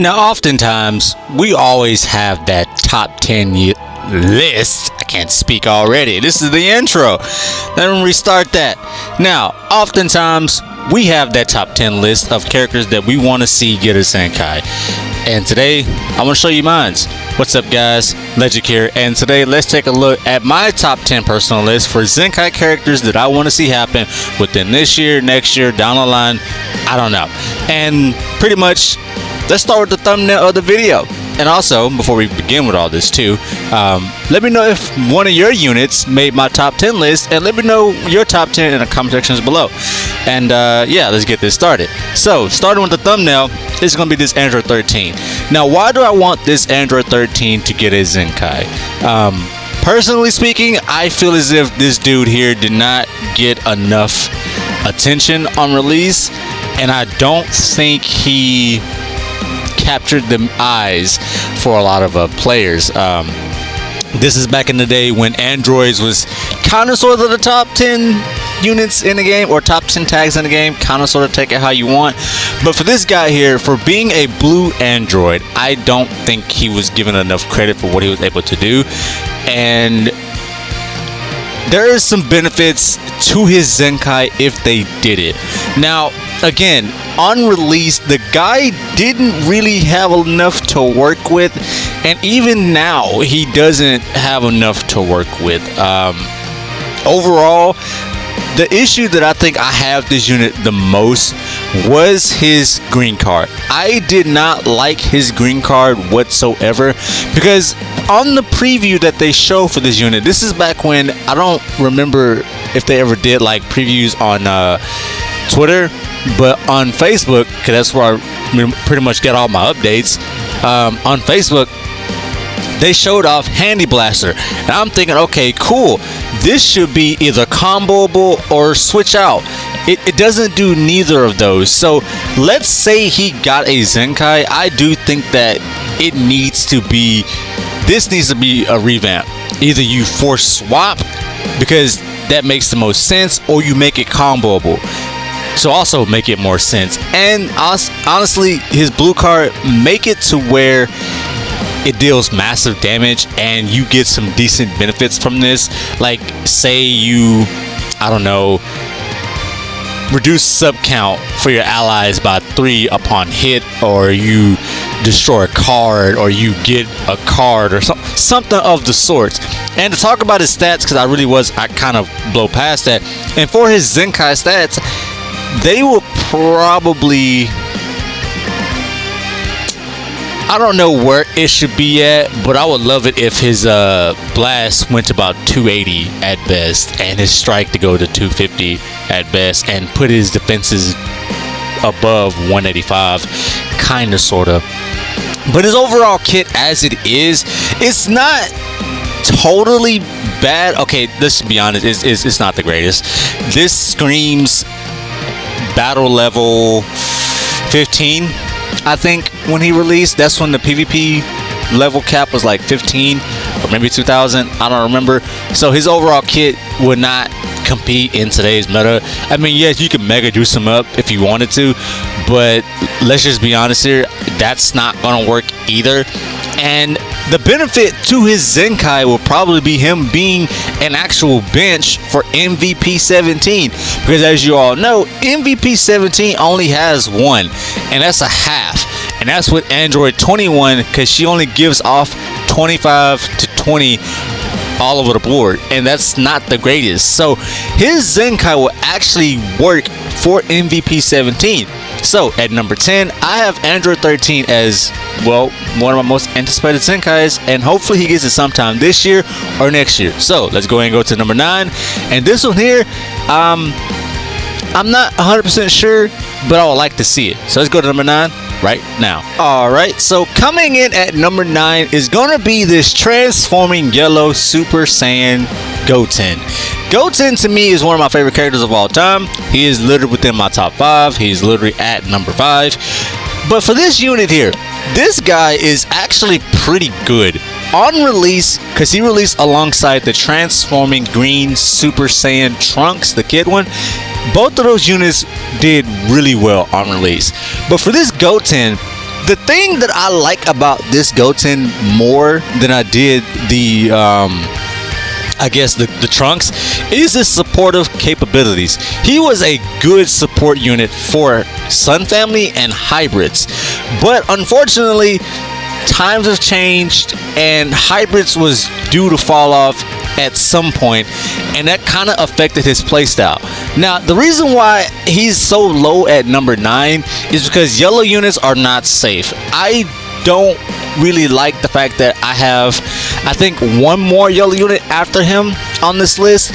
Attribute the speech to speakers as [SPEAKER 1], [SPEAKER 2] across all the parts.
[SPEAKER 1] Now, oftentimes, we always have that top 10 list. I can't speak already. This is the intro. Let me restart that. Now, oftentimes, we have that top 10 list of characters that we want to see get a Zenkai. And today, I want to show you mine. What's up, guys? Legic here. And today, let's take a look at my top 10 personal list for Zenkai characters that I want to see happen within this year, next year, down the line. I don't know. And pretty much, let's start with the thumbnail of the video. And also, before we begin with all this too, let me know if one of your units made my top 10 list, and let me know your top 10 in the comment sections below. And yeah, let's get this started. So, starting with the thumbnail, it's going to be this Android 13. Now, why do I want this Android 13 to get a Zenkai? Personally speaking, I feel as if this dude here did not get enough attention on release, and I don't think he captured the eyes for a lot of players. This is back in the day when androids was kind of sort of the top 10 units in the game, or top 10 tags in the game, kind of sort of take it how you want. But for this guy here, for being a blue android, I don't think he was given enough credit for what he was able to do. And there is some benefits to his Zenkai if they did it. Now, again, on release, the guy didn't really have enough to work with, and even now, he doesn't have enough to work with. Overall, the issue that I think I have this unit the most was his green card. I did not like his green card whatsoever, because on the preview that they show for this unit, this is back when, I don't remember if they ever did like previews on Twitter, but on Facebook, because that's where I pretty much get all my updates. On Facebook, they showed off Handy Blaster, and I'm thinking, okay, cool, this should be either comboable or switch out. It doesn't do neither of those. So let's say he got a Zenkai. I do think that this needs to be a revamp. Either you force swap, because that makes the most sense, or you make it comboable to also make it more sense. And honestly, his blue card, make it to where it deals massive damage and you get some decent benefits from this. Like, say you, I don't know, reduce sub count for your allies by 3 upon hit, or you destroy a card, or you get a card, or something of the sort. And to talk about his stats, because I kind of blow past that. And for his Zenkai stats, they will probably, I don't know where it should be at, but I would love it if his blast went to about 280 at best, and his strike to go to 250 at best, and put his defenses above 185, kind of, sort of. But his overall kit as it is, it's not totally bad. Okay, let's be honest, it's not the greatest. This screams battle level 15, I think, when he released. That's when the PvP level cap was like 15 or maybe 2000, I don't remember. So his overall kit would not compete in today's meta. I mean, yes, you can mega juice him up if you wanted to, but let's just be honest here, that's not gonna work either. And the benefit to his Zenkai will probably be him being an actual bench for MVP 17, because as you all know, MVP 17 only has one, and that's a half, and that's with Android 21, because she only gives off 25 to 20 all over the board, and that's not the greatest. So his Zenkai will actually work for MVP 17. So at number 10, I have Android 13 as, well, one of my most anticipated Zenkais, and hopefully he gets it sometime this year or next year. So let's go ahead and go to number 9, and this one here, I'm not 100% sure, but I would like to see it. So let's go to number 9 right now. Alright, so coming in at number 9 is gonna be this transforming yellow Super Saiyan Goten. Goten to me is one of my favorite characters of all time. He is literally within my top 5. He's literally at number 5. But for this unit here, this guy is actually pretty good on release, because he released alongside the transforming green Super Saiyan Trunks, the kid one. Both of those units did really well on release. But for this Goten, The thing that I like about this Goten more than I did the I guess the Trunks is his supportive capabilities. He was a good support unit for Sun Family and hybrids, but unfortunately times have changed and hybrids was due to fall off at some point, and that kind of affected his playstyle. Now the reason why he's so low at number 9 is because yellow units are not safe. I don't really like the fact that I think one more yellow unit after him on this list,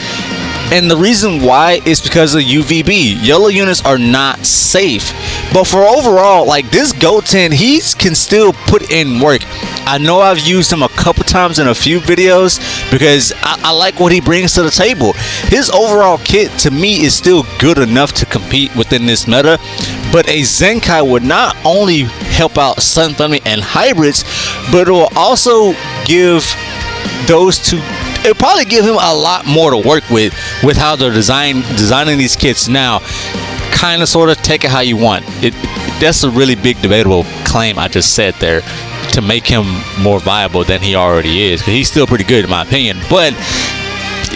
[SPEAKER 1] and the reason why is because of UVB. Yellow units are not safe, but for overall, like, this Goten, he can still put in work. I know I've used him a couple times in a few videos because I like what he brings to the table. His overall kit to me is still good enough to compete within this meta, but a Zenkai would not only help out Sun Family and hybrids, but it will also give those two, it'll probably give him a lot more to work with how they're designing these kits now. Kind of, sort of, take it how you want. That's a really big debatable claim I just said there, to make him more viable than he already is, because he's still pretty good in my opinion, but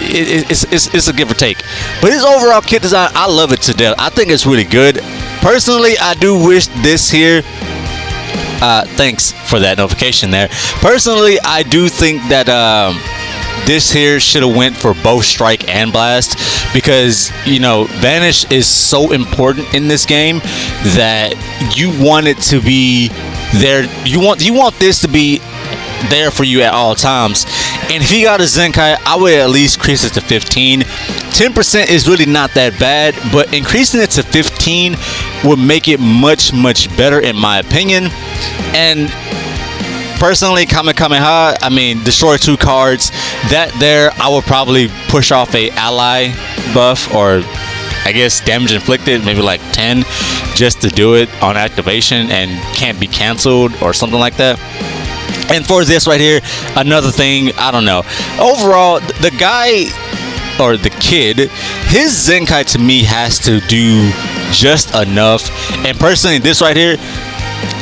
[SPEAKER 1] it's a give or take. But his overall kit design, I love it to death. I think it's really good. Personally, I do wish this here, thanks for that notification there. Personally, I do think that this here should have went for both strike and blast, because, you know, vanish is so important in this game that you want it to be there. You want this to be there for you at all times. And if you got a Zenkai, I would at least increase it to 15. 10% is really not that bad, but increasing it to 15 would make it much better in my opinion. And personally, Kamehameha, I mean, destroy 2 cards. That there, I would probably push off a ally buff, or I guess damage inflicted, maybe like 10, just to do it on activation and can't be canceled or something like that. And for this right here, another thing, I don't know. Overall, the guy or the kid, his Zenkai to me has to do just enough. And personally, this right here,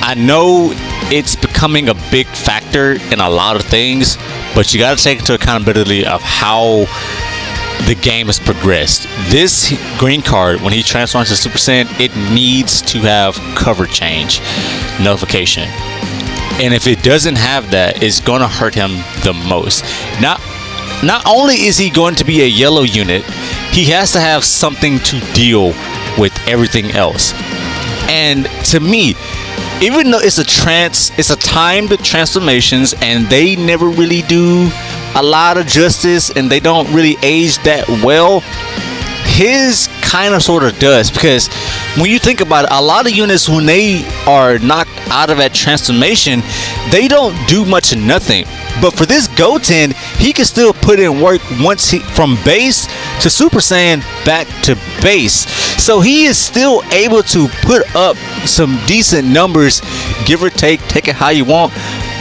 [SPEAKER 1] I know it's becoming a big factor in a lot of things, but you got to take into accountability of how the game has progressed. This green card, when he transforms to Super Saiyan, it needs to have cover change notification. And if it doesn't have that, it's going to hurt him the most. Not only is he going to be a yellow unit, he has to have something to deal with everything else. And to me, even though it's a timed transformations and they never really do a lot of justice and they don't really age that well, his kind of sort of does, because when you think about it, a lot of units, when they are knocked out of that transformation, they don't do much of nothing. But for this Goten, he can still put in work once from base to Super Saiyan back to base. So he is still able to put up some decent numbers, give or take it how you want.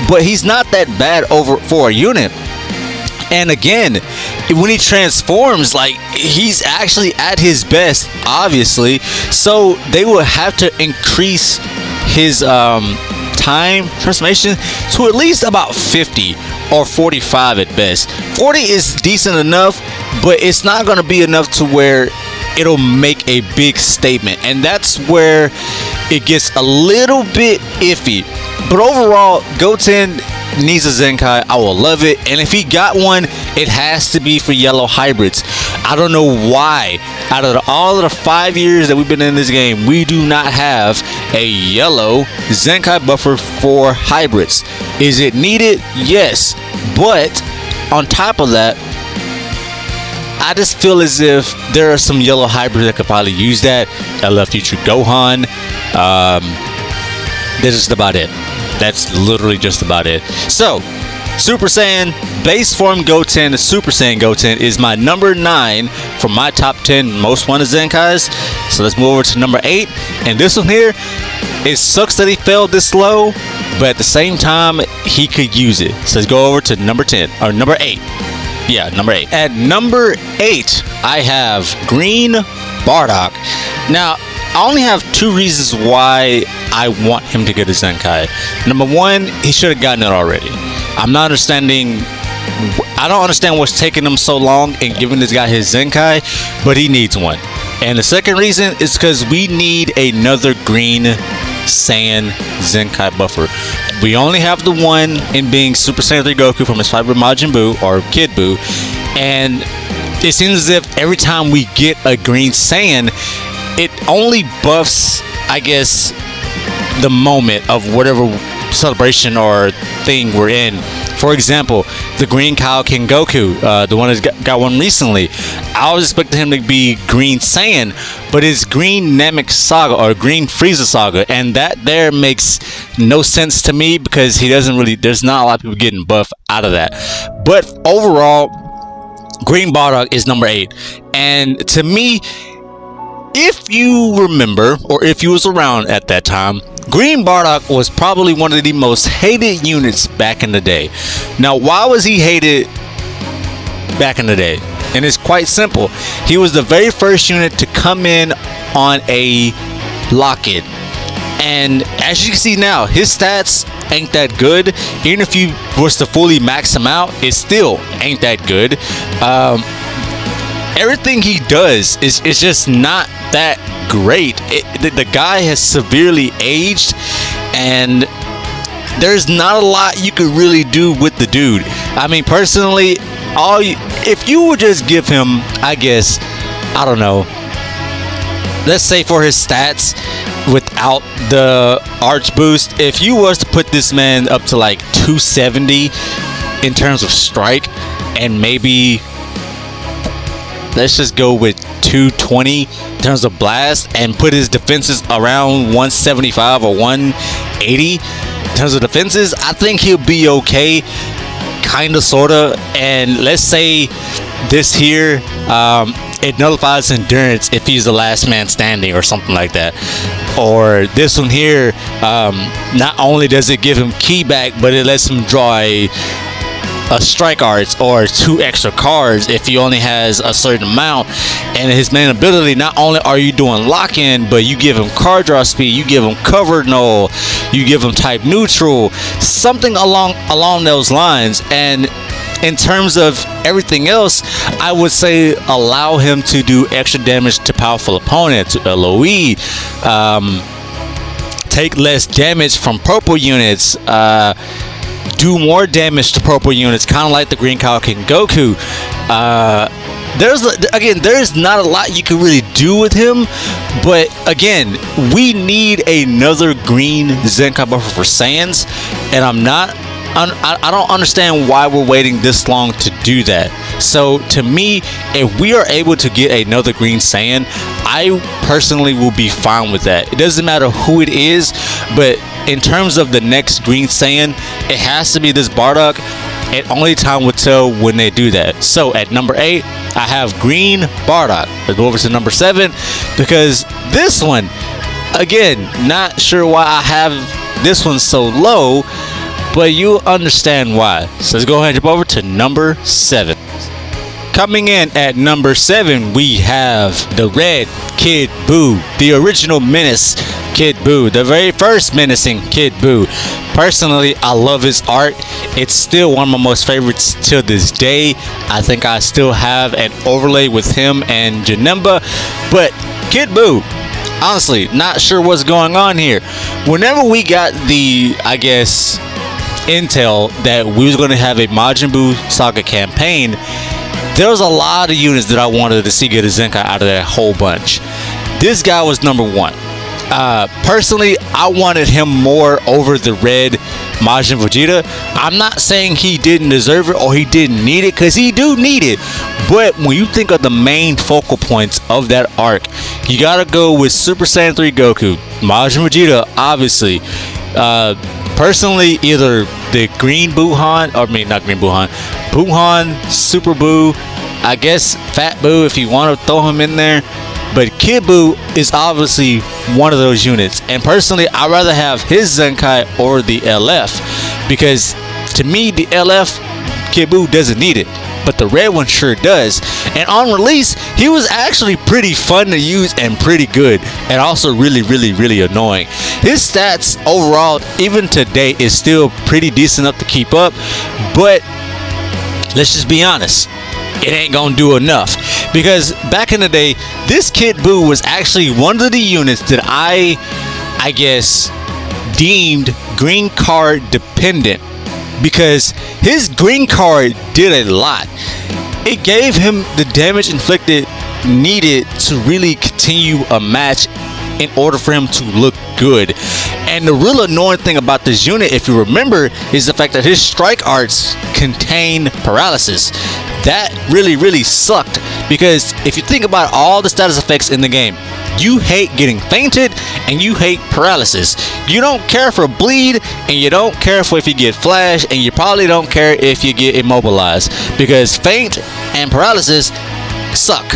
[SPEAKER 1] But he's not that bad over for a unit. And again, when he transforms, like, he's actually at his best, obviously. So they will have to increase his time transformation to at least about 50 or 45 at best. 40 is decent enough, but it's not going to be enough to where it'll make a big statement. And that's where it gets a little bit iffy. But overall, Goten needs a Zenkai. I will love it, and if he got one, it has to be for yellow hybrids. I don't know why out of all of the 5 years that we've been in this game, we do not have a yellow Zenkai buffer for hybrids. Is it needed? Yes, but on top of that, I just feel as if there are some yellow hybrids that could probably use that. I love Future Gohan. That's just about it. That's literally just about it. So, Super Saiyan base form Goten, Super Saiyan Goten is my number 9 for my top 10 most wanted Zenkais. So let's move over to number 8. And this one here, it sucks that he fell this low, but at the same time, he could use it. So let's go over to number 10, or number 8. Yeah, number 8. At number 8, I have Green Bardock. Now, I only have 2 reasons why I want him to get a Zenkai. Number one, he should have gotten it already. I don't understand what's taking him so long in giving this guy his Zenkai, but he needs one. And the second reason is because we need another green Saiyan Zenkai buffer. We only have the one in being Super Saiyan 3 Goku from his fight with Majin Buu or Kid Buu, and it seems as if every time we get a green Saiyan, it only buffs, I guess, the moment of whatever celebration or thing we're in. For example, the green Kaioken Goku, the one that's got one recently, I was expecting him to be green Saiyan, but it's green Namek Saga or green Frieza Saga, and that there makes no sense to me because he doesn't really, there's not a lot of people getting buff out of that. But overall, green Bardock is number 8, and to me, if you remember, or if you was around at that time, Green Bardock was probably one of the most hated units back in the day. Now, why was he hated back in the day? And it's quite simple. He was the very first unit to come in on a lock-in. And as you can see now, his stats ain't that good. Even if you was to fully max him out, it still ain't that good. Everything he does is just not that great. The guy has severely aged, and there's not a lot you could really do with the dude. I mean, personally, if you would just give him, I guess, I don't know, let's say for his stats without the arch boost, if you was to put this man up to like 270 in terms of strike, and maybe let's just go with 220 in terms of blast, and put his defenses around 175 or 180 in terms of defenses, I think he'll be okay, kinda, sorta. And let's say this here, it nullifies endurance if he's the last man standing or something like that. Or this one here, not only does it give him key back, but it lets him draw a strike arts or 2 extra cards if he only has a certain amount. And his main ability, not only are you doing lock-in, but you give him card draw speed, you give him cover null, you give him type neutral, something along those lines. And in terms of everything else, I would say allow him to do extra damage to powerful opponents, LOE, take less damage from purple units, do more damage to purple units, kind of like the green Kaioken Goku. There's not a lot you can really do with him, but again, we need another green Zenkai buffer for Saiyans, and I don't understand why we're waiting this long to do that. So to me, if we are able to get another green Saiyan, I personally will be fine with that. It doesn't matter who it is, but in terms of the next green Saiyan, it has to be this Bardock, and only time will tell when they do that. So at number 8, I have green Bardock. Let's go over to number 7, because this one, again, not sure why I have this one so low, but you'll understand why. So let's go ahead and jump over to number 7. Coming in at number 7, we have the red Kid Buu, the original menace Kid Buu, the very first menacing Kid Buu. Personally, I love his art. It's still one of my most favorites to this day. I think I still have an overlay with him and Janemba, but Kid Buu, honestly, not sure what's going on here. Whenever we got the, I guess, intel that we was going to have a Majin Buu Saga campaign, there was a lot of units that I wanted to see get a Zenkai out of that whole bunch. This guy was number 1. Personally, I wanted him more over the red Majin Vegeta. I'm not saying he didn't deserve it or he didn't need it, because he do need it. But when you think of the main focal points of that arc, you gotta go with Super Saiyan 3 Goku, Majin Vegeta, obviously. Personally, either the green Buuhan, or I mean not green Buuhan, Buuhan, Super Buu, I guess Fat Buu if you want to throw him in there. But Kid Buu is obviously one of those units, and personally, I'd rather have his Zenkai or the LF, because to me, the LF, Kid Buu doesn't need it. but the red one sure does. And on release, he was actually pretty fun to use and pretty good, and also really annoying. His stats overall, even today, is still pretty decent enough to keep up, but let's just be honest, it ain't gonna do enough. Because back in the day, this Kid Buu was actually one of the units that I guess deemed green card dependent, because his green card did a lot. It gave him the damage inflicted needed to really continue a match in order for him to look good. And the real annoying thing about this unit, if you remember, is the fact that his strike arts contain paralysis. That really sucked, because if you think about all the status effects in the game, you hate getting fainted and you hate paralysis. You don't care for bleed, and you don't care for if you get flash, and you probably don't care if you get immobilized, because faint and paralysis suck.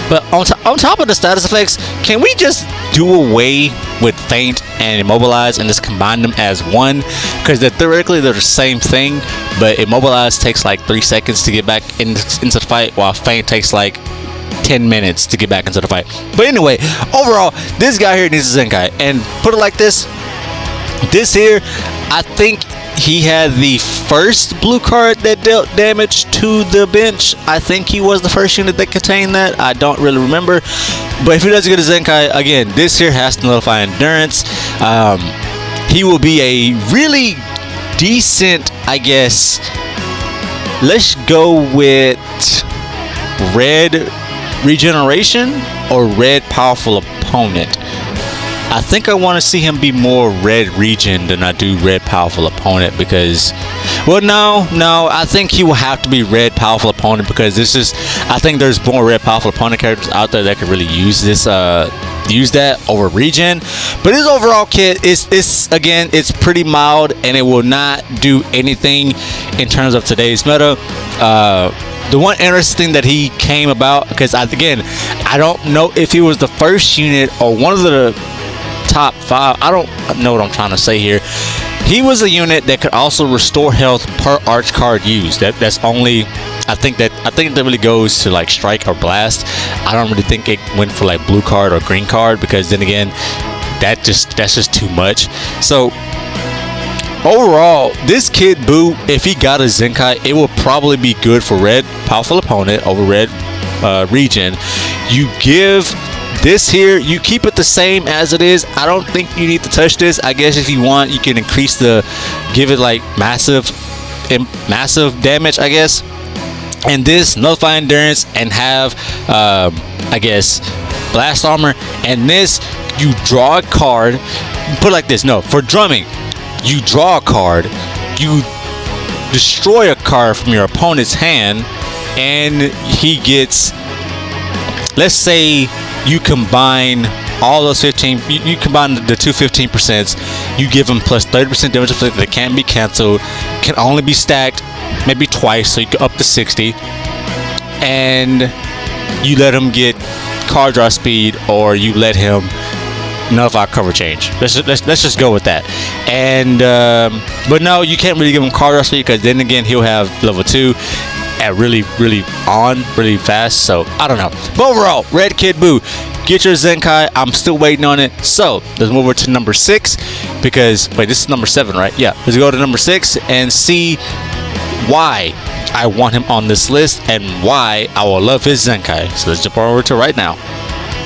[SPEAKER 1] But on top of the status effects, can we just do away with faint and immobilize and just combine them as one? Because theoretically they're the same thing, but immobilize takes like 3 seconds to get back into the fight, while faint takes like 10 minutes to get back into the fight. But anyway, overall, this guy here needs a Zenkai. And put it like this here, I think he had the first blue card that dealt damage to the bench. I think he was the first unit that contained that. I don't really remember. But if he does get a Zenkai, again, this here has to nullify endurance. He will be a really decent, I guess. Let's go with red regeneration or red powerful opponent. I think I want to see him be more red regen than I do red powerful opponent, because, well, no, I think he will have to be red powerful opponent, because I think there's more red powerful opponent characters out there that could really use this, use that over regen. But his overall kit it's pretty mild, and it will not do anything in terms of today's meta. The one interesting thing that he came about, because I don't know if he was the first unit or one of the top 5. I don't know what I'm trying to say here. He was a unit that could also restore health per arch card used. That's only, I think that really goes to like strike or blast. I don't really think it went for like blue card or green card, because then again, that's just too much. So overall, this Kid Buu, if he got a Zenkai, it will probably be good for red powerful opponent over red regen. You give this here, you keep it the same as it is. I don't think you need to touch this. I guess if you want, you can give it like massive damage, I guess. And this nullify endurance and have I guess blast armor. And this, you draw a card. Put it like this. No, for drumming, you draw a card, you destroy a card from your opponent's hand, and he gets, let's say you combine all those 15, you combine the two 15%, you give him plus 30% damage inflicted that can't be canceled, can only be stacked maybe twice, so you go up to 60, and you let him get card draw speed, or you let him nullify cover change. Let's just go with that. And but no, you can't really give him card draw speed, because then again he'll have level 2 at really fast. So I don't know. But overall, red Kid Buu, get your Zenkai. I'm still waiting on it. So let's move over to number 6, because wait, this is number 7, right? Yeah, let's go to number 6 and see why I want him on this list and why I will love his Zenkai. So let's jump over to right now.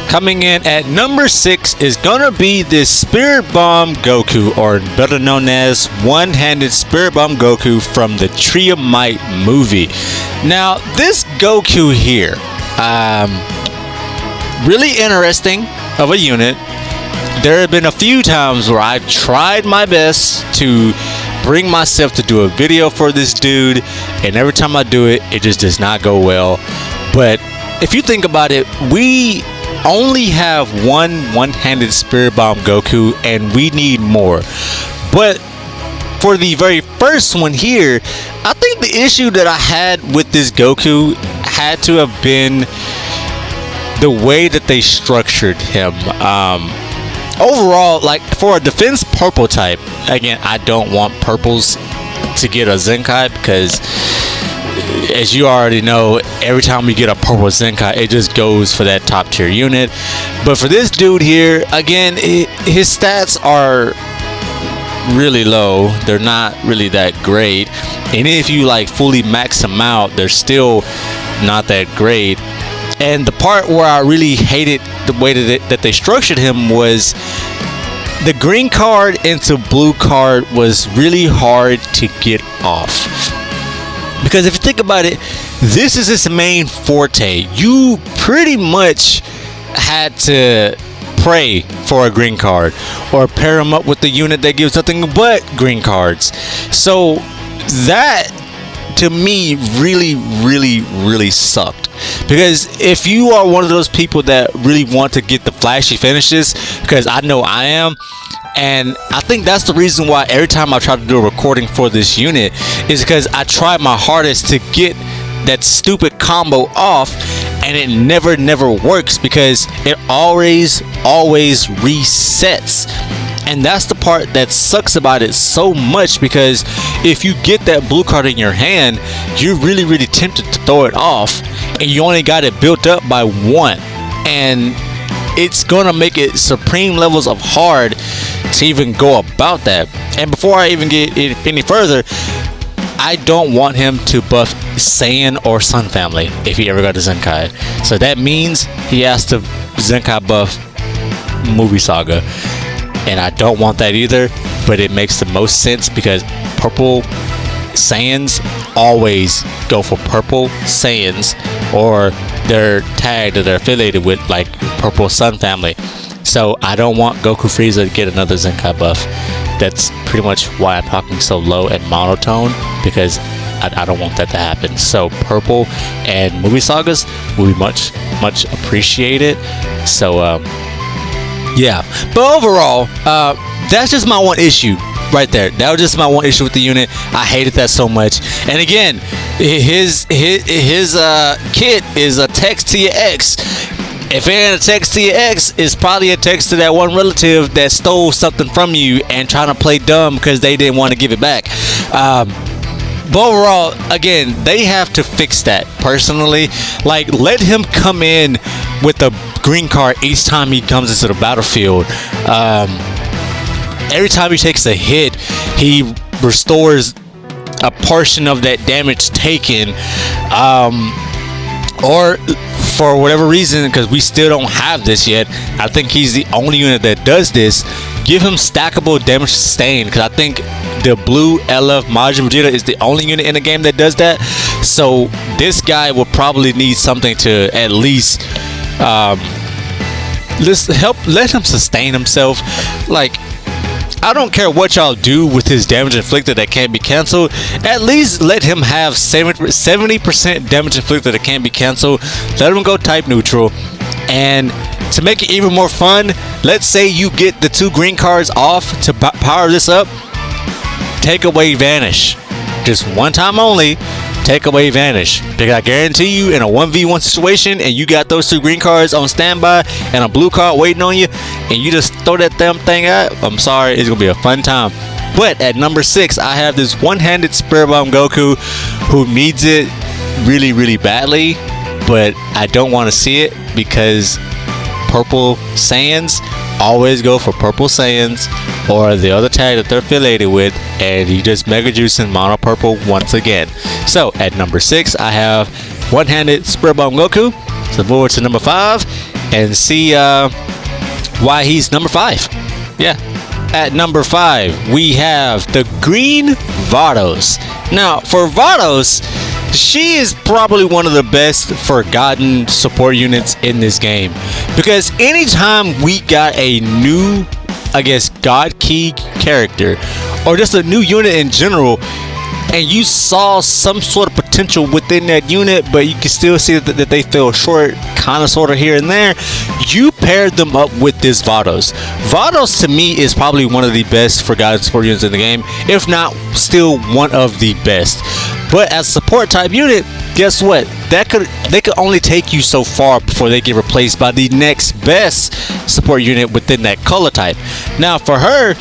[SPEAKER 1] Coming in at number 6 is gonna be this Spirit Bomb Goku, or better known as one-handed Spirit Bomb Goku from the Tree of Might movie. Now this Goku here, really interesting of a unit. There have been a few times where I've tried my best to bring myself to do a video for this dude, and every time I do it, it just does not go well. But if you think about it, we only have one-handed Spirit Bomb Goku, and we need more. But for the very first one here, I think the issue that I had with this Goku had to have been the way that they structured him. Overall, like for a defense purple type, again, I don't want purples to get a Zenkai, because as you already know, every time we get a purple Zenkai, it just goes for that top tier unit. But for this dude here, again, his stats are really low. They're not really that great, and if you like fully max them out, they're still not that great. And the part where I really hated the way that they structured him was the green card into blue card was really hard to get off. Because if you think about it, this is his main forte. You pretty much had to pray for a green card or pair him up with the unit that gives nothing but green cards. So that to me really sucked. Because if you are one of those people that really want to get the flashy finishes, because I know I am, and I think that's the reason why every time I try to do a recording for this unit is because I try my hardest to get that stupid combo off, and it never works because it always resets. And that's the part that sucks about it so much, because if you get that blue card in your hand, you're really tempted to throw it off, and you only got it built up by 1, and it's gonna make it supreme levels of hard to even go about that. And before I even get any further, I don't want him to buff Saiyan or Sun family if he ever got to Zenkai. So that means he has to Zenkai buff Movie Saga, and I don't want that either. But it makes the most sense because purple Saiyans always go for purple Saiyans, or they're tagged or they're affiliated with like purple Sun family. So I don't want Goku Frieza to get another Zenkai buff. That's pretty much why I'm talking so low and monotone, because I don't want that to happen. So purple and movie sagas will be much appreciated. So yeah, but overall, that's just my one issue right there. That was just my one issue with the unit. I hated that so much. And again, his kit is a text to your ex. If it ain't a text to your ex, it's probably a text to that one relative that stole something from you and trying to play dumb because they didn't want to give it back. But overall, again, they have to fix that personally. Like, let him come in with a green card each time he comes into the battlefield. Every time he takes a hit, he restores a portion of that damage taken. Or for whatever reason, because we still don't have this yet, I think he's the only unit that does this. Give him stackable damage sustained, because I think the blue LF Majin Vegeta is the only unit in the game that does that. So this guy will probably need something to at least let him sustain himself. Like, I don't care what y'all do with his damage inflicted that can't be cancelled. At least let him have 70% damage inflicted that can't be cancelled. Let him go type neutral. And to make it even more fun, let's say you get the 2 green cards off to power this up. Take away Vanish. Just one time only. Take away Vanish, because I guarantee you, in a 1v1 situation and you got those 2 green cards on standby and a blue card waiting on you, and you just throw that damn thing out, I'm sorry, it's gonna be a fun time. But at number 6, I have this one-handed Spirit Bomb Goku who needs it really badly, but I don't want to see it because purple Saiyans always go for purple Saiyans or the other tag that they're affiliated with, and you just mega juicing mono purple once again. So at number 6, I have one-handed Spirit Bomb Goku. So move over to number 5 and see why he's number 5. Yeah, at number 5 we have the green Vados. Now for Vados, she is probably one of the best forgotten support units in this game, because anytime we got a new, I guess, God Key character or just a new unit in general, and you saw some sort of potential within that unit, but you can still see that they fell short, kind of, sort of here and there, you paired them up with this Vados. Vados to me is probably one of the best forgotten support units in the game, if not still one of the best. But as a support type unit, guess what? They could only take you so far before they get replaced by the next best support unit within that color type. Now for her,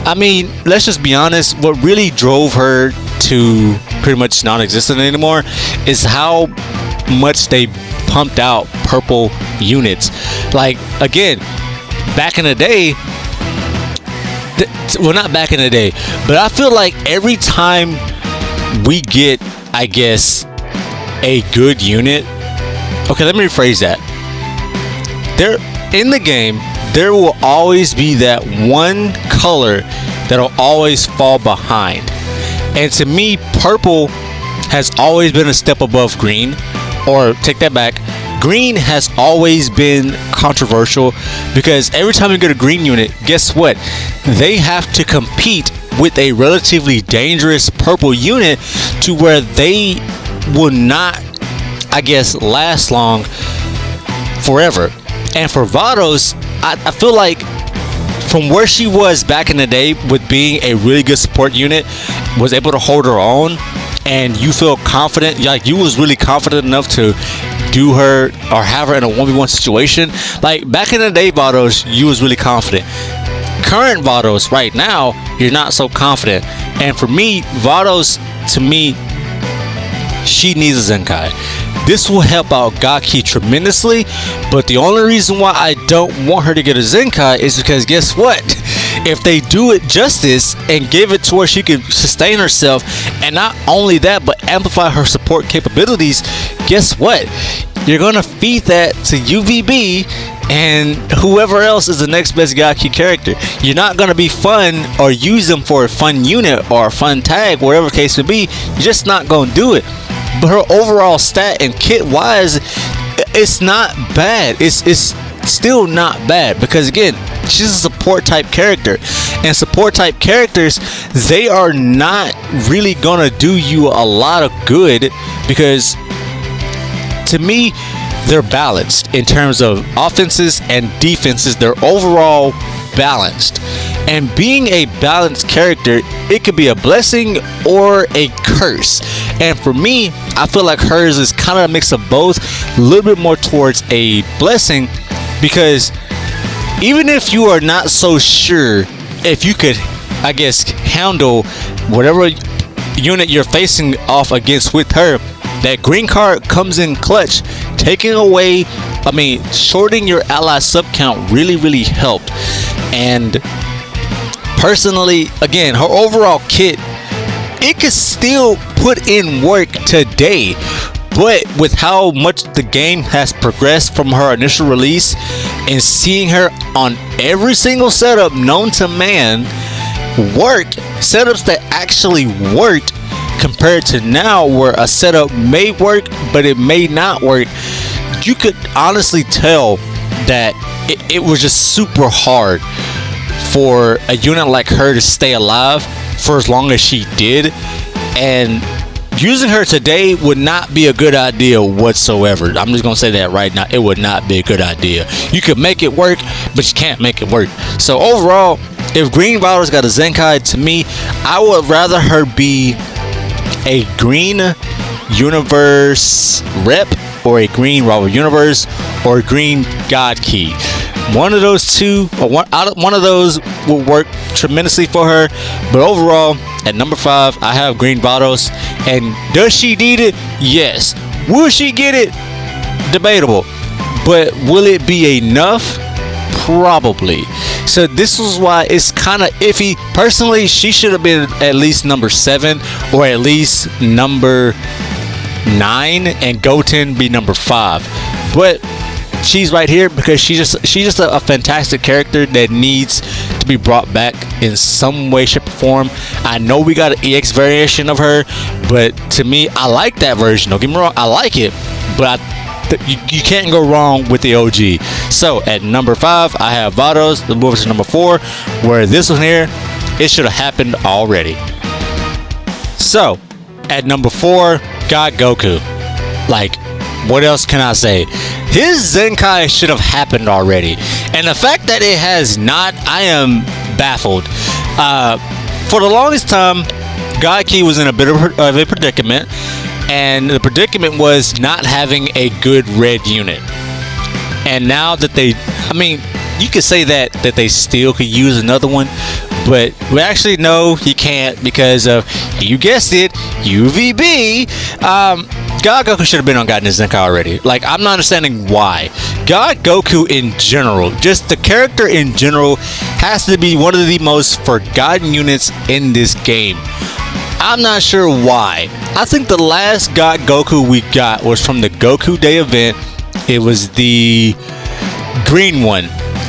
[SPEAKER 1] I mean, let's just be honest, what really drove her to pretty much non-existent anymore is how much they pumped out purple units. Like, again, back in the day, well, not back in the day, but I feel like every time we get, I guess, a good unit. Okay, let me rephrase that. There, in the game, there will always be that one color that'll always fall behind. And to me, purple has always been a step above green. Or take that back, green has always been controversial because every time you get a green unit, guess what? They have to compete with a relatively dangerous purple unit to where they will not, I guess, last long forever. And for Vados, I feel like from where she was back in the day with being a really good support unit, was able to hold her own, and you feel confident, like you was really confident enough to do her or have her in a 1v1 situation. Like back in the day, Vados, you was really confident. Current Vados right now, you're not so confident. And for me, Vados, to me, she needs a Zenkai. This will help out Gaki tremendously, but the only reason why I don't want her to get a Zenkai is because guess what? If they do it justice and give it to where she can sustain herself, and not only that, but amplify her support capabilities, guess what? You're gonna feed that to UVB and whoever else is the next best Gaki character. You're not gonna be fun or use them for a fun unit or a fun tag, whatever the case may be. You're just not gonna do it. But her overall stat and kit wise, it's not bad. It's still not bad because again, she's a support type character, and support type characters, they are not really gonna do you a lot of good because to me they're balanced in terms of offenses and defenses. They're overall balanced, and being a balanced character, it could be a blessing or a curse. And for me, I feel like hers is kind of a mix of both, a little bit more towards a blessing, because even if you are not so sure if you could, I guess, handle whatever unit you're facing off against with her, that green card comes in clutch, taking away, I mean, shorting your ally sub count really helped. And personally, again, her overall kit, it could still put in work today, but with how much the game has progressed from her initial release and seeing her on every single setup known to man work, setups that actually worked, compared to now where a setup may work but it may not work, you could honestly tell that it was just super hard for a unit like her to stay alive for as long as she did. And using her today would not be a good idea whatsoever. I'm just gonna say that right now. It would not be a good idea. You could make it work, but you can't make it work. So overall, if Green Vados got a Zenkai, to me, I would rather her be a Green Universe rep, or a Green Rival Universe, or a Green God Key. One of those two, or one of those will work tremendously for her. But overall, at number 5, I have Green Vados. And does she need it? Yes. Will she get it? Debatable. But will it be enough? Probably. So this is why it's kind of iffy. Personally, she should have been at least number 7 or at least number 9, and Goten be number 5. But she's right here because she's just a fantastic character that needs to be brought back in some way, shape, or form. I know we got an EX variation of her, but to me, I like that version. Don't get me wrong, I like it, but you can't go wrong with the OG. So at number 5, I have Vados. The move to number 4, where this one here, it should have happened already. So at number 4, God Goku. Like, what else can I say? His Zenkai should have happened already, and the fact that it has not, I am baffled. For the longest time, Gaki was in a bit of a predicament, and the predicament was not having a good red unit. And now that they, I mean, you could say that they still could use another one, but we actually know he can't because of, you guessed it, UVB. God Goku should have been on God Zenkai already. Like, I'm not understanding why. God Goku in general, just the character in general, has to be one of the most forgotten units in this game. I'm not sure why. I think the last God Goku we got was from the Goku Day event. It was the green one.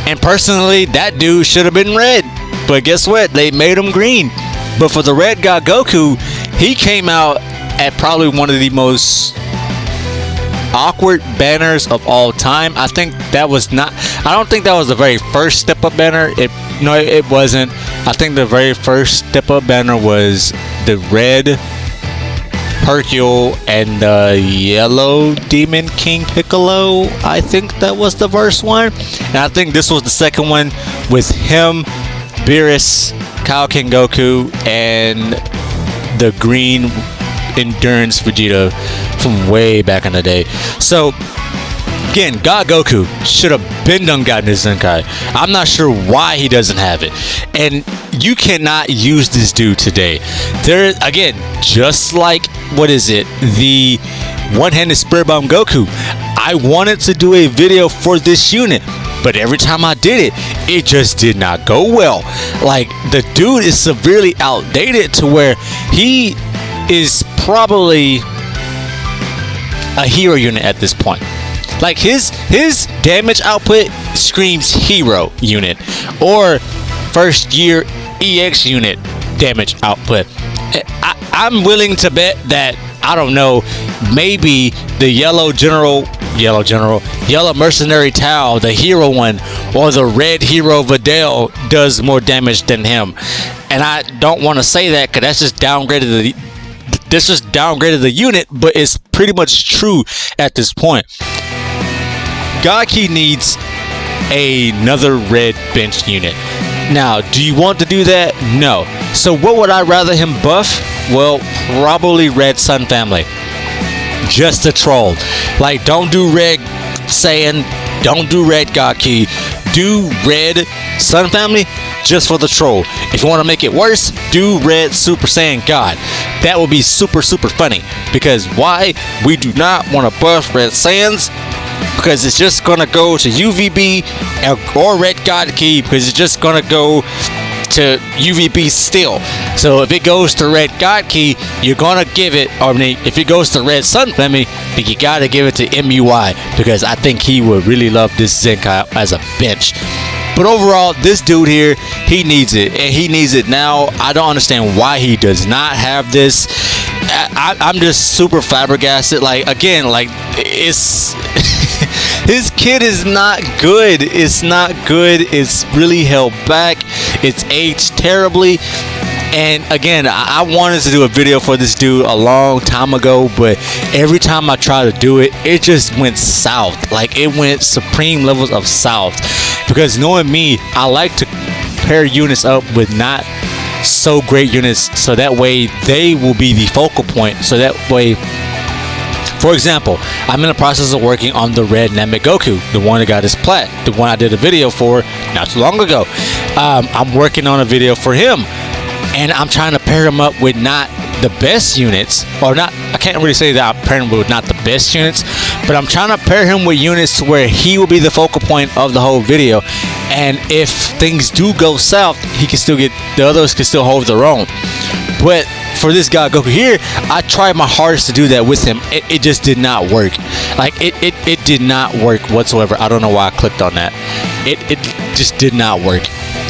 [SPEAKER 1] And personally, that dude should have been red. But guess what? They made him green. But for the red God Goku, he came out at probably one of the most awkward banners of all time. I think that was not, I don't think that was the very first step up banner. It wasn't. I think the very first step up banner was the red Hercule and the yellow Demon King Piccolo. I think that was the first one. And I think this was the second one with him, Beerus, Kaioken Goku, and the green Endurance Vegeta from way back in the day. So again, God Goku should have been done gotten his Zenkai. I'm not sure why he doesn't have it. And you cannot use this dude today. There again, just like, what is it? The one-handed Spirit Bomb Goku. I wanted to do a video for this unit, but every time I did it, it just did not go well. Like, the dude is severely outdated to where he is probably a hero unit at this point. Like, his damage output screams hero unit or first year EX unit damage output. I'm willing to bet that, I don't know, maybe the yellow mercenary Tao, the hero one, or the red hero Videl does more damage than him. And I don't want to say that because that's just downgraded the unit, but it's pretty much true at this point. Godkey needs another red bench unit. Now, do you want to do that? No. So what would I rather him buff? Well, probably red Sun family. Just to troll. Like, don't do red Saiyan, don't do red Godkey, do red Sun family just for the troll. If you want to make it worse, do red Super Saiyan God. That would be super funny. Because why? We do not want to buff red Saiyans, because it's just gonna go to UVB or red Godkey, because it's just gonna go to UVB still. So if it goes to red Godkey, you're gonna give it, or if it goes to red Sun family, then you gotta give it to MUI, because I think he would really love this Zenkai as a bench. But overall, this dude here, he needs it, and he needs it now. I don't understand why he does not have this. I'm just super flabbergasted. Like, again, like, it's his kid is not good. It's not good. It's really held back. It's aged terribly. And again, I wanted to do a video for this dude a long time ago, but every time I try to do it, it just went south. Like, it went supreme levels of south. Because knowing me, I like to pair units up with not so great units, so that way they will be the focal point. So that way, for example, I'm in the process of working on the red Namek Goku, the one that got his plat, the one I did a video for not too long ago. I'm working on a video for him, and I'm trying to pair him up with not the best units, or not, I can't really say that I'm pairing him with not the best units, but I'm trying to pair him with units to where he will be the focal point of the whole video. And if things do go south, he can still get, the others can still hold their own. But for this guy Goku here, I tried my hardest to do that with him. It just did not work. Like, it did not work whatsoever. I don't know why I clicked on that. It just did not work.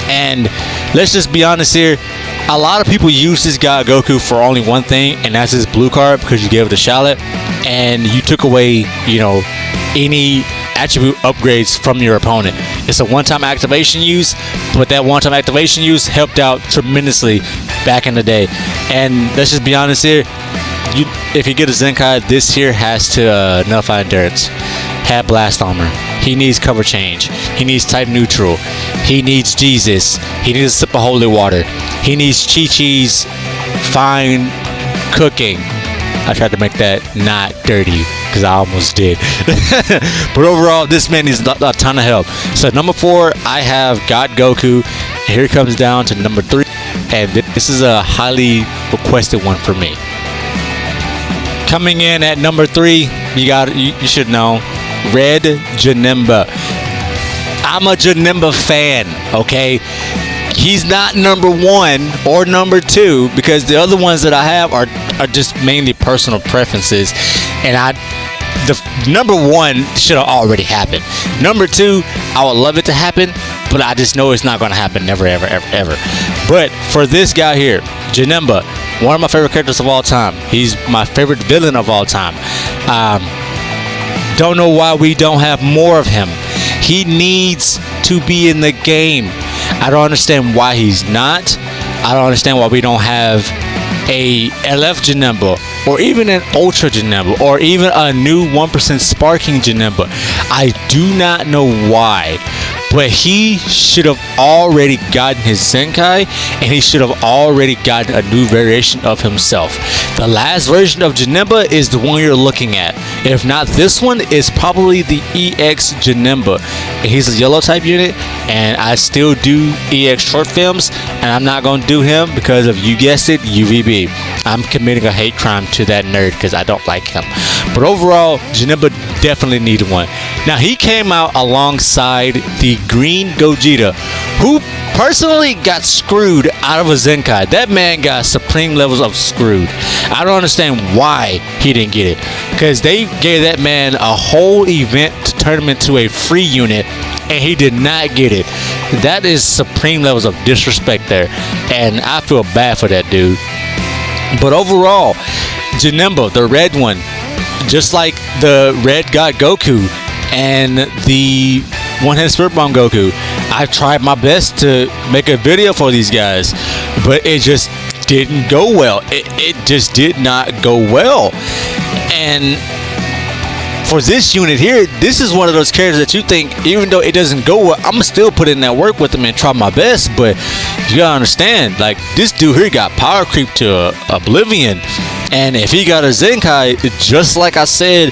[SPEAKER 1] And let's just be honest here, a lot of people use this guy Goku for only one thing, and that's his blue card, because you gave it to Shallot and you took away, you know, any attribute upgrades from your opponent. It's a one-time activation use, but that one-time activation use helped out tremendously back in the day. And let's just be honest here, if you get a Zenkai, this here has to nullify endurance, have blast armor, he needs cover change, he needs type neutral, he needs Jesus, he needs a sip of holy water, he needs Chi-Chi's fine cooking. I tried to make that not dirty because I almost did. But overall, this man needs a ton of help. So number 4, I have God Goku. here comes down to number 3, and this is a highly requested one for me. Coming in at number 3, you should know, Red Janemba. I'm a Janemba fan, okay? He's not number 1 or number 2 because the other ones that I have are just mainly personal preferences, and the number 1 should have already happened. Number 2, I would love it to happen, but I just know it's not going to happen, never, ever, ever, ever. But for this guy here, Janemba, one of my favorite characters of all time. He's my favorite villain of all time. Don't know why we don't have more of him. He needs to be in the game. I don't understand why he's not. I don't understand why we don't have a LF Janemba, or even an Ultra Janemba, or even a new 1% Sparking Janemba. I do not know why, but he should have already gotten his Zenkai, and he should have already gotten a new variation of himself. The last version of Janemba is the one you're looking at. If not this one, it's probably the EX Janemba. He's a yellow type unit, and I still do EX short films, and I'm not going to do him because of, you guessed it, UVB. I'm committing a hate crime to that nerd because I don't like him. But overall, Janemba definitely needed one. Now, he came out alongside the Green Gogeta, who personally got screwed out of a Zenkai. That man got supreme levels of screwed. I don't understand why he didn't get it, because they gave that man a whole event to turn him into a free unit, and he did not get it. That is supreme levels of disrespect there, and I feel bad for that dude. But overall, Janemba, the red one, just like the red God Goku and the one-handed Spirit Bomb Goku, I've tried my best to make a video for these guys, but it just didn't go well. It just did not go well. And for this unit here, this is one of those characters that you think, even though it doesn't go well, I'm still put in that work with them and try my best. But you gotta understand, like, this dude here got power creep to oblivion, and if he got a Zenkai, just like I said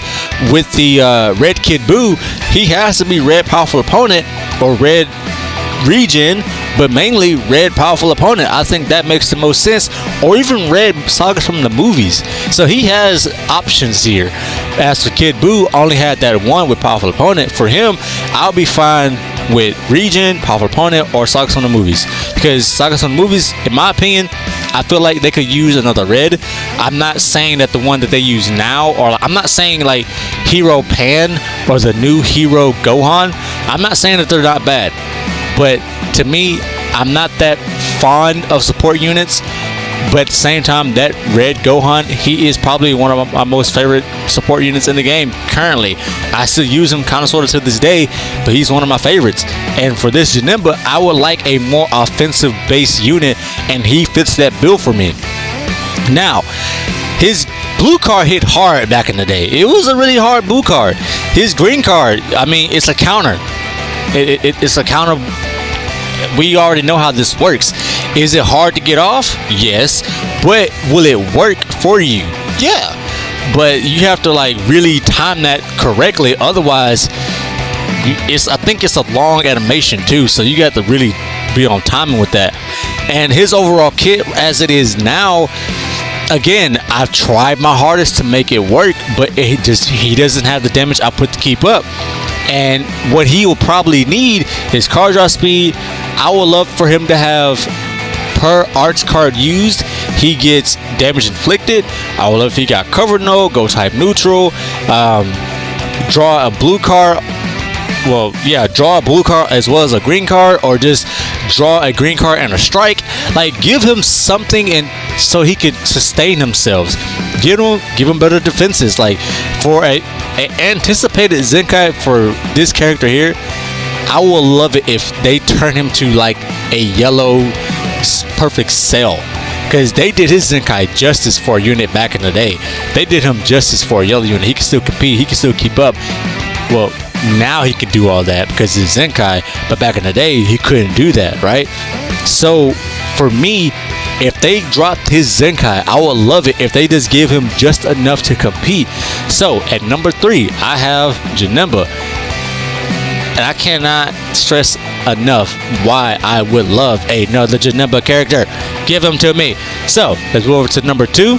[SPEAKER 1] with the Red Kid Buu, he has to be Red Powerful Opponent or Red Regen, but mainly Red Powerful Opponent. I think that makes the most sense, or even Red Sagas from the movies. So he has options here. As for Kid Buu, only had that one with Powerful Opponent. For him, I'll be fine with Regen, Powerful Opponent, or Sagas from the movies, because Sagas from the movies, in my opinion, I feel like they could use another red. I'm not saying that the one that they use now, or I'm not saying like Hero Pan or the new Hero Gohan, I'm not saying that they're not bad, but to me, I'm not that fond of support units. But at the same time, that red Gohan, he is probably one of my most favorite support units in the game currently. I still use him kind of sort of to this day, but he's one of my favorites. And for this Janemba, I would like a more offensive base unit, and he fits that bill for me. Now, his blue card hit hard back in the day. It was a really hard blue card. His green card, I mean, it's a counter. It's a counter. We already know how this works. Is it hard to get off? Yes. But will it work for you? Yeah. But you have to like really time that correctly. Otherwise, I think it's a long animation too. So you got to really be on timing with that. And his overall kit as it is now, again, I've tried my hardest to make it work, but he doesn't have the damage output to keep up. And what he will probably need is card draw speed. I would love for him to have, per arts card used, he gets damage inflicted. I would love if he got cover no, go type neutral, draw a blue card. Well, yeah, draw a blue card as well as a green card, or just draw a green card and a strike. Like, give him something and so he could sustain himself. Give him better defenses. Like, for a anticipated Zenkai for this character here, I will love it if they turn him to like a yellow perfect cell, because they did his Zenkai justice for a unit back in the day. They did him justice for a yellow unit. He can still compete, he can still keep up. Well, now he can do all that because he's Zenkai, but back in the day he couldn't do that, right? So for me, if they dropped his Zenkai, I would love it if they just give him just enough to compete. So at number 3, I have Janemba. And I cannot stress enough why I would love another Janemba character. Give him to me. So let's go over to number 2,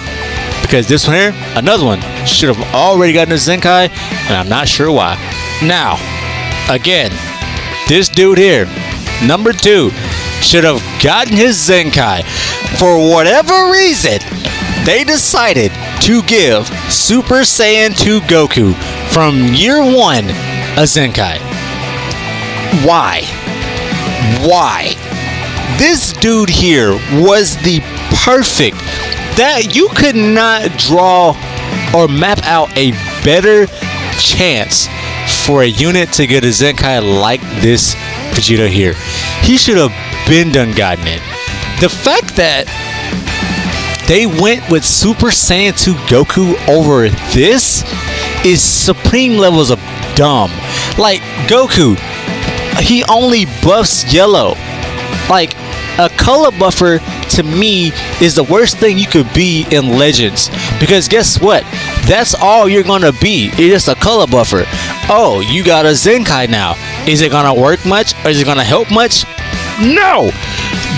[SPEAKER 1] because this one here, another one, should have already gotten a Zenkai, and I'm not sure why. Now, again, this dude here, number 2, should have gotten his Zenkai. For whatever reason, they decided to give Super Saiyan 2 Goku from year 1 a Zenkai. Why? Why? This dude here was the perfect, that you could not draw or map out a better chance for a unit to get a Zenkai like this Vegeta here. He should have been done gotten it. The fact that they went with Super Saiyan 2 Goku over this is supreme levels of dumb. Like, Goku, he only buffs yellow. Like, a color buffer to me is the worst thing you could be in Legends, because guess what? That's all you're gonna be. It's just a color buffer. Oh, you got a Zenkai now. Is it gonna work much? Or is it gonna help much? No!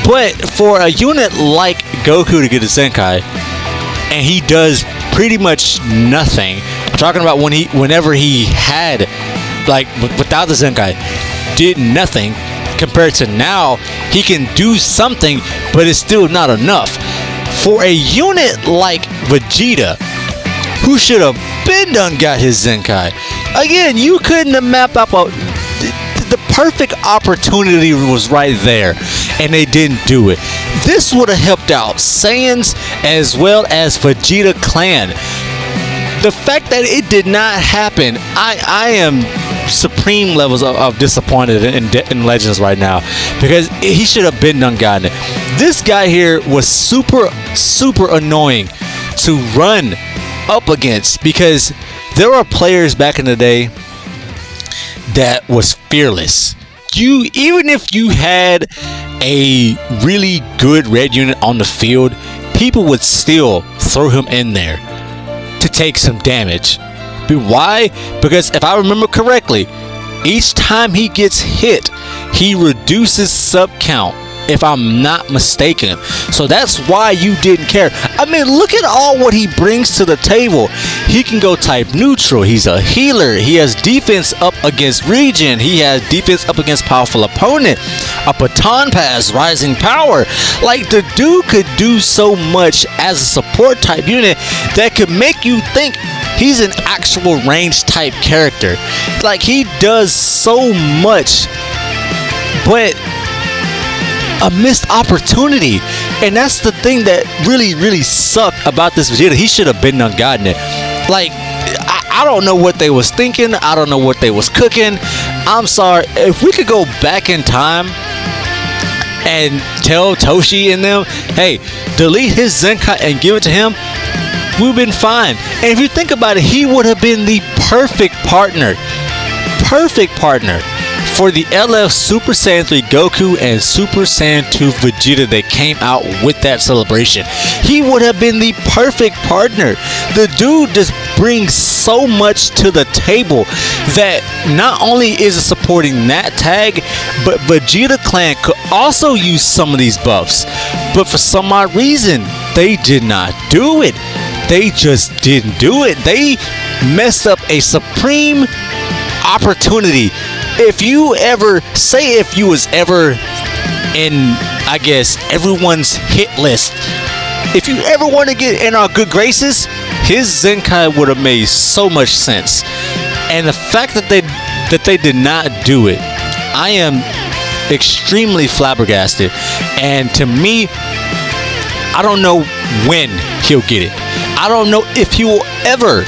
[SPEAKER 1] But for a unit like Goku to get a Zenkai, and he does pretty much nothing. I'm talking about whenever he had, like, without the Zenkai, did nothing. Compared to now, he can do something, but it's still not enough. For a unit like Vegeta, who should have been done got his Zenkai, again, you couldn't have mapped out the perfect opportunity was right there, and they didn't do it. This would have helped out Saiyans as well as Vegeta clan. The fact that it did not happen, I am supreme levels of disappointed in Legends right now, because he should have been done gotten it. This guy here was super annoying to run up against, because there were players back in the day that was fearless. Even if you had a really good red unit on the field, people would still throw him in there to take some damage. But why? Because if I remember correctly, each time he gets hit, he reduces sub count, if I'm not mistaken. So that's why you didn't care. I mean, look at all what he brings to the table. He can go type neutral. He's a healer. He has defense up against regen. He has defense up against powerful opponent. A baton pass, rising power. Like, the dude could do so much as a support type unit that could make you think he's an actual range type character. Like, he does so much, but a missed opportunity. And that's the thing that really sucked about this Vegeta. He should have been done gotten it. Like, I don't know what they was thinking. I don't know what they was cooking. I'm sorry. If we could go back in time and tell Toshi and them, hey, delete his Zenkai and give it to him, we've been fine. And if you think about it, he would have been the perfect partner for the LF Super Saiyan 3 Goku and Super Saiyan 2 Vegeta that came out with that celebration. He would have been the perfect partner. The dude just brings so much to the table that not only is it supporting that tag, but Vegeta clan could also use some of these buffs. But for some odd reason, they did not do it. They just didn't do it. They messed up a supreme opportunity. If you was ever in, I guess, everyone's hit list, if you ever want to get in our good graces, his Zenkai would have made so much sense. And the fact that they did not do it, I am extremely flabbergasted. And to me, I don't know when he'll get it. I don't know if he will ever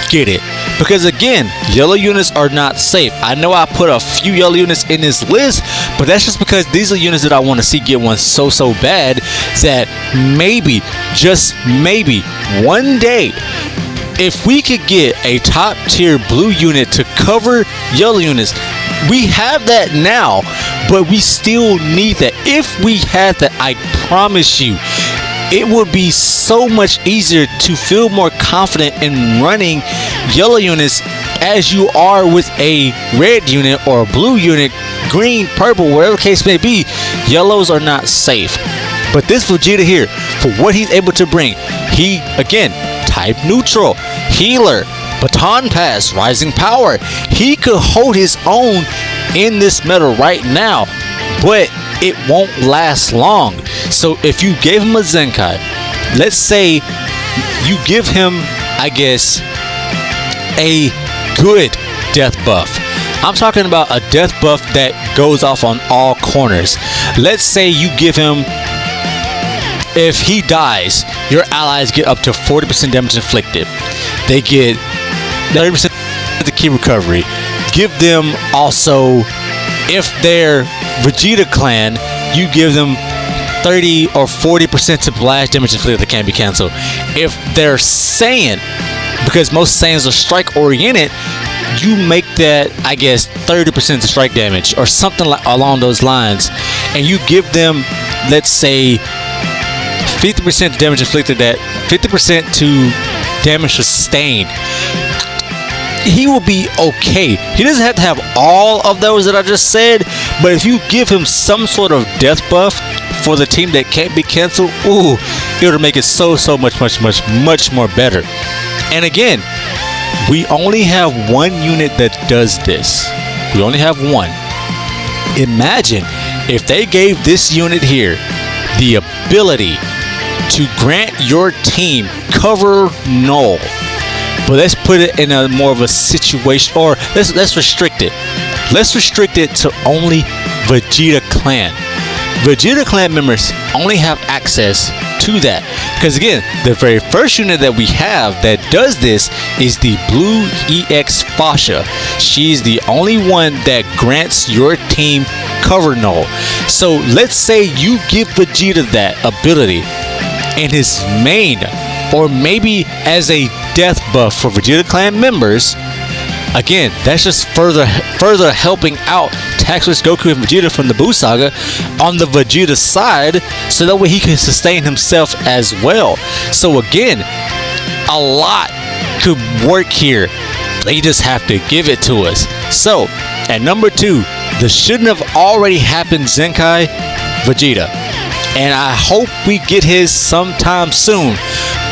[SPEAKER 1] get it. Because again, yellow units are not safe. I know I put a few yellow units in this list, but that's just because these are units that I want to see get one so bad that maybe, just maybe, one day, if we could get a top tier blue unit to cover yellow units. We have that now, but we still need that. If we had that, I promise you, it would be so much easier to feel more confident in running yellow units as you are with a red unit or a blue unit, green, purple, whatever the case may be. Yellows are not safe. But this Vegeta here, for what he's able to bring, he, again, type neutral, healer, baton pass, rising power. He could hold his own in this meta right now, but it won't last long. So if you gave him a Zenkai, let's say you give him, I guess, a good death buff. I'm talking about a death buff that goes off on all corners. Let's say you give him, if he dies, your allies get up to 40% damage inflicted. They get 30% of the key recovery. Give them also, if they're Vegeta clan, you give them 30 or 40% to blast damage inflicted that can't be cancelled. If they're Saiyan, because most Saiyans are strike oriented, you make that, I guess, 30% to strike damage or something like along those lines, and you give them, let's say, 50% damage inflicted, that 50% to damage sustained. He will be okay. He doesn't have to have all of those that I just said, but if you give him some sort of death buff for the team that can't be canceled, ooh, it'll make it so much more better. And again, we only have one unit that does this. We only have one. Imagine if they gave this unit here the ability to grant your team cover null. But let's put it in a more of a situation, or let's restrict it. Let's restrict it to only Vegeta clan. Vegeta clan members only have access to that, because again, the very first unit that we have that does this is the Blue EX Fasha. She's the only one that grants your team cover null. So let's say you give Vegeta that ability in his main, or maybe as a death buff for Vegeta clan members. Again, that's just further helping out Taxus, Goku, and Vegeta from the Buu Saga on the Vegeta side, so that way he can sustain himself as well. So again, a lot could work here. They just have to give it to us. So at number 2, the shouldn't have already happened Zenkai Vegeta, and I hope we get his sometime soon.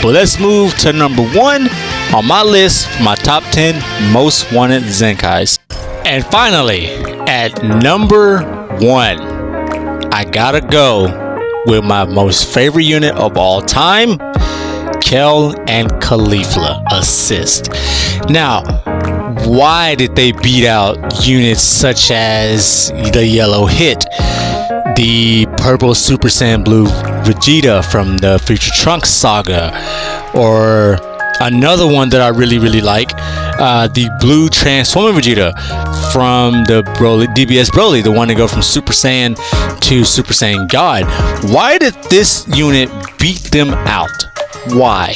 [SPEAKER 1] But let's move to number 1 on my list, my top 10 most wanted Zenkais. And finally, at number 1, I gotta go with my most favorite unit of all time, Kel and Caulifla Assist. Now, why did they beat out units such as the Yellow Hit, the Purple Super Saiyan Blue Vegeta from the Future Trunks saga, or another one that I really like, the Blue Transforming Vegeta from the DBS Broly, the one to go from Super Saiyan to Super Saiyan God? Why did this unit beat them out? Why?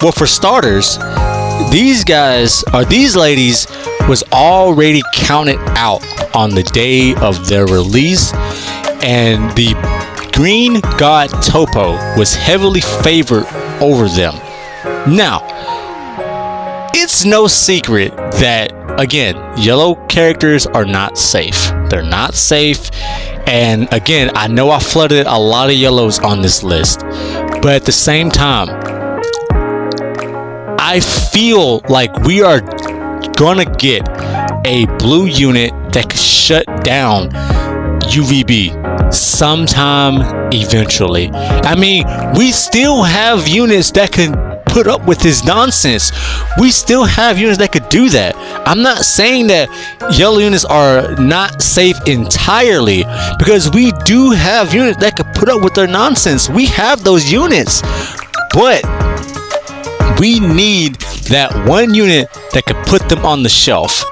[SPEAKER 1] Well, for starters, these guys, or these ladies, was already counted out on the day of their release, and the Green God Topo was heavily favored over them. Now, it's no secret that, again, yellow characters are not safe. They're not safe, and again, I know I flooded a lot of yellows on this list, but at the same time, I feel like we are gonna get a blue unit that could shut down UVB sometime eventually. I mean, we still have units that can put up with his nonsense. We still have units that could do that. I'm not saying that yellow units are not safe entirely, because we do have units that could put up with their nonsense. We have those units, but we need that one unit that could put them on the shelf.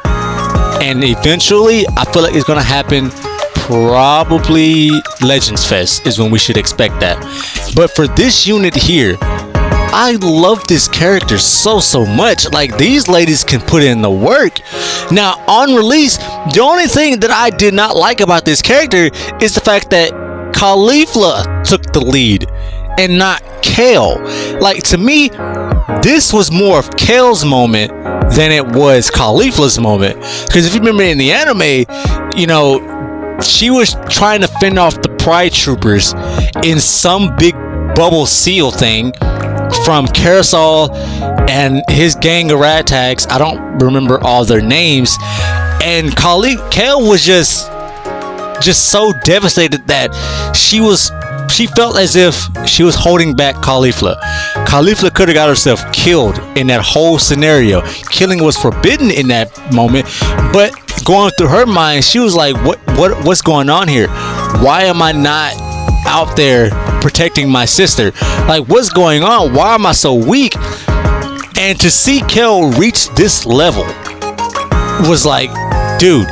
[SPEAKER 1] And eventually, I feel like it's gonna happen. Probably Legends Fest is when we should expect that. But for this unit here, I love this character so much. Like, these ladies can put in the work. Now, on release, the only thing that I did not like about this character is the fact that Caulifla took the lead and not Kale. Like, to me, this was more of Kale's moment than it was Caulifla's moment. Because if you remember in the anime, you know, she was trying to fend off the Pride Troopers in some big bubble seal thing from Carousel and his gang of ragtags. I don't remember all their names. And Kale was just so devastated that she felt as if she was holding back Caulifla. Caulifla could have got herself killed in that whole scenario. Killing was forbidden in that moment, but going through her mind, she was like, what's going on here? Why am I not out there protecting my sister? Like, what's going on? Why am I so weak? And to see Kel reach this level was like, dude,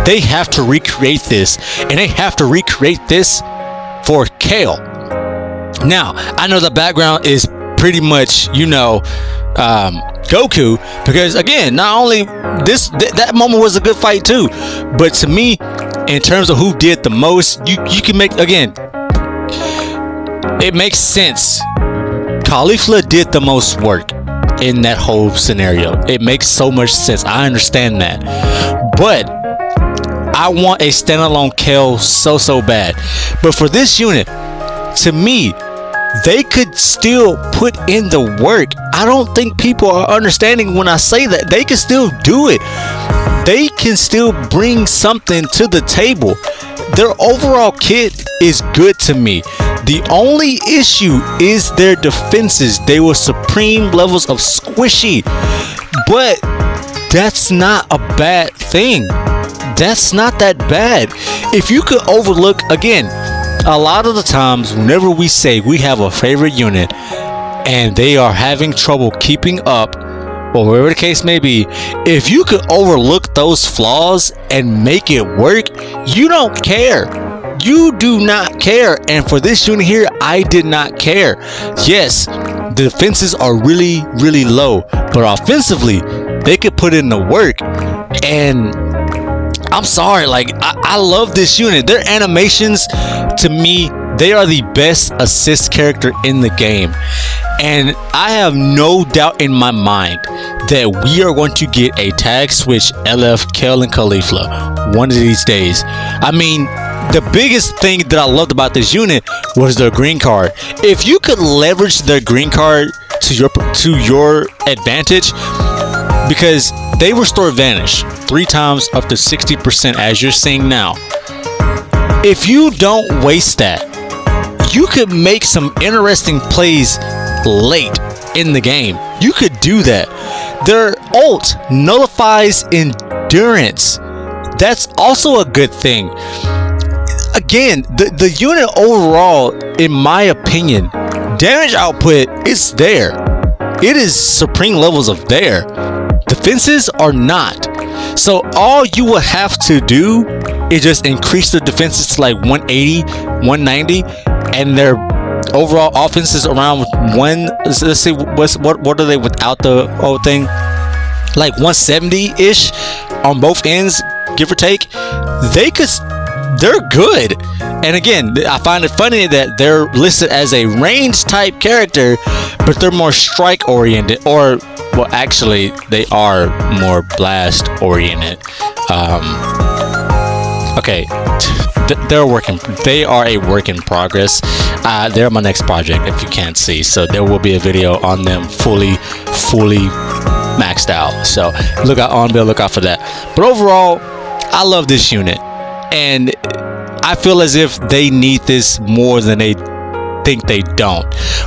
[SPEAKER 1] they have to recreate this, and they have to recreate this for Kale. Now, I know the background is pretty much, you know, Goku, because again, not only that moment was a good fight too, but to me, in terms of who did the most, you can make, again, it makes sense. Caulifla did the most work in that whole scenario. It makes so much sense. I understand that, but I want a standalone Kale so bad. But for this unit, to me, they could still put in the work. I don't think people are understanding when I say that. They can still do it. They can still bring something to the table. Their overall kit is good to me. The only issue is their defenses. They were supreme levels of squishy, but that's not a bad thing. That's not that bad. If you could overlook, again, a lot of the times whenever we say we have a favorite unit and they are having trouble keeping up, or whatever the case may be, if you could overlook those flaws and make it work, you don't care. You do not care. And for this unit here, I did not care. Yes, the defenses are really low, but offensively, they could put in the work. And I'm sorry, like, I love this unit. Their animations, to me, they are the best assist character in the game. And I have no doubt in my mind that we are going to get a tag switch LF, Kel, and Caulifla one of these days. I mean, the biggest thing that I loved about this unit was their green card. If you could leverage their green card to your advantage, because they restore vanish 3 times up to 60%, as you're seeing now. If you don't waste that, you could make some interesting plays late in the game. You could do that. Their ult nullifies endurance. That's also a good thing. Again, the unit overall, in my opinion, damage output is there. It is supreme levels of there. Defenses are not. So all you will have to do is just increase their defenses to like 180, 190, and their overall offense is around let's see, what are they without the whole thing? Like 170-ish on both ends, give or take. They're good. And again, I find it funny that they're listed as a range type character, but they're more strike oriented, or well, actually they are more blast oriented. Okay, they are a work in progress. They're my next project, if you can't see, so there will be a video on them fully maxed out. So look out for that. But overall, I love this unit, and I feel as if they need this more than they think they don't,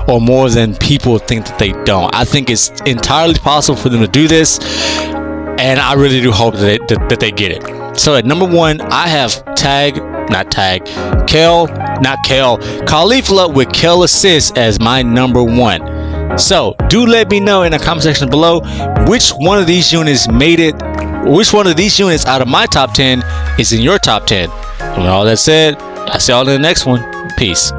[SPEAKER 1] or more than people think that they don't. I think it's entirely possible for them to do this, and I really do hope that they get it. So at number 1, I have Caulifla with Kel assist as my number 1. So do let me know in the comment section below which one of these units made it, which one of these units out of my top 10 is in your top 10. With all that said, I'll see y'all in the next one. Peace.